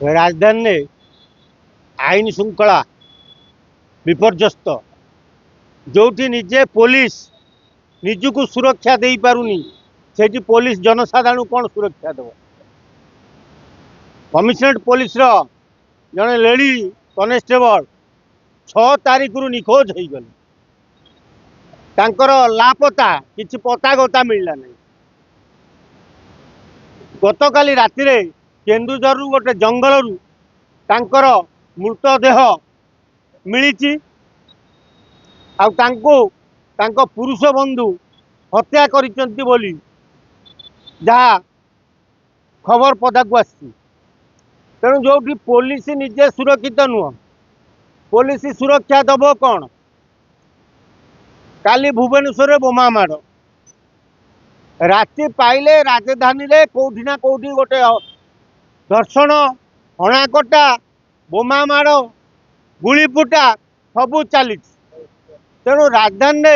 राजधानी में आईन श्रृंखला विपर्यस्त जो निजे पुलिस निजक सुरक्षा दे पारुनी से पुलिस जनसाधारण कौन सुरक्षा देव। कमिशनरेट पुलिस जड़े लेडी कनेस्टेबल 6 तारीख रु निखोज हो गले लापता किसी पता गता मिलला नहीं। गतकाली राति केन्दुझर गोटे जंगल मृतदेह मिली पुरुष बंधु हत्या करिसेंती बोली जहाँ खबर पदा को आसी। तेणु जो पुलिस निजे सुरक्षित नुह पुलिस सुरक्षा दब कौन। काली भुवनेश्वर बोमा माड़ राति पाइले राजधानी रे कोठी ना कोठी गोटे दर्शन हणाकटा बोमा माड़ गुड़ीपुटा सबू चली। तेणु राजधानी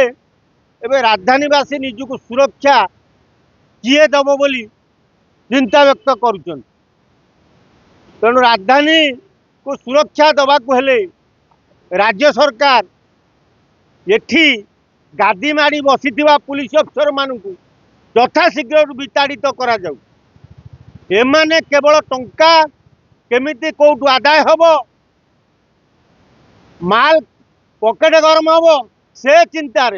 एवं राजधानीवासी निजक सुरक्षा किए दब बोली चिंता व्यक्त करुछन। तेणु राजधानी को सुरक्षा दबा को हेले राज्य सरकार एठी गादी माड़ी बसीथिबा पुलिस अफसर मानू यथाशीघ्र विताड़ित करा जाऊ। एमाने केवल टंका केमिति कोठु आदाय हबो माल पकेट गरम हबो से चिंतार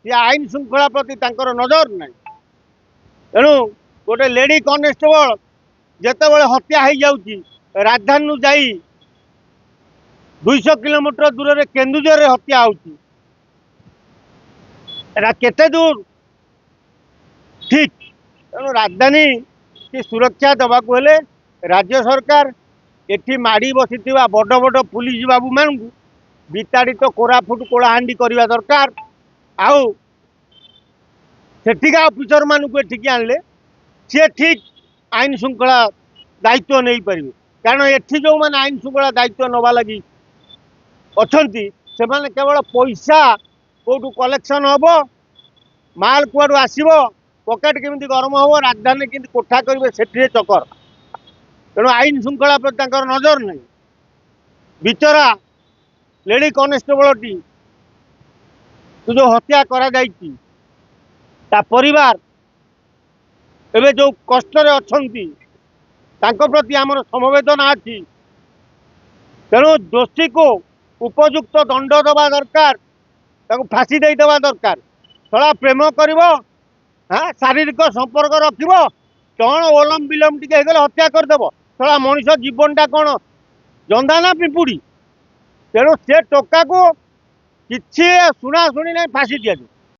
आईन श्रृंखला प्रति तांकर नजर नहीं। तेणु गोटे लेडी कनेस्टेबल जेतेबेले हत्या हो जाउची राजधानी जाई 200 किलोमीटर दूर रे केन्दुझर रे हत्या होची एरा केते दूर ठीक। तेणु राजधानी की सुरक्षा दबा को हेले राज्य सरकार एठी माड़ी बसीथिबा बड़ बड़ पुलिस बाबू मानू विताड़ित कोरापुट कोलाहांडी करने दरकार। आउ सेठिका ऑफिसर मानू एठिकी आनले सी ठीक आईन श्रृंखला दायित्व नहीं पारे। कारण एठी जो माने आईन श्रृंखला दायित्व नवा लगी अच्छी से माने केवल पैसा कोठू कलेक्शन हम माल कुआडू आसो पकेट केमी गरम हम राजधानी के कोठा करेंगे से चकर। तेणु आईन श्रृंखला प्रति नजर नहीं। बिचरा लेडी कनेस्टेबल टी जो हत्या करा जाइछि ता परिवार एबे जो कष्ट अच्छी प्रति आमर समवेदना अच्छी। तेणु दोषी को उपयुक्त दंड दबा दरकार फांसी दे देवा दरकार। थोड़ा प्रेम कर शारीरिक संपर्क रखिब कौन ओलम विलम टी हत्या करदेव थोड़ा मनीष जीवनटा कौन जंदा ना पिंपुड़ी। तेणु से टोका को किसी शुणा शुणी नहीं फांसी दिया।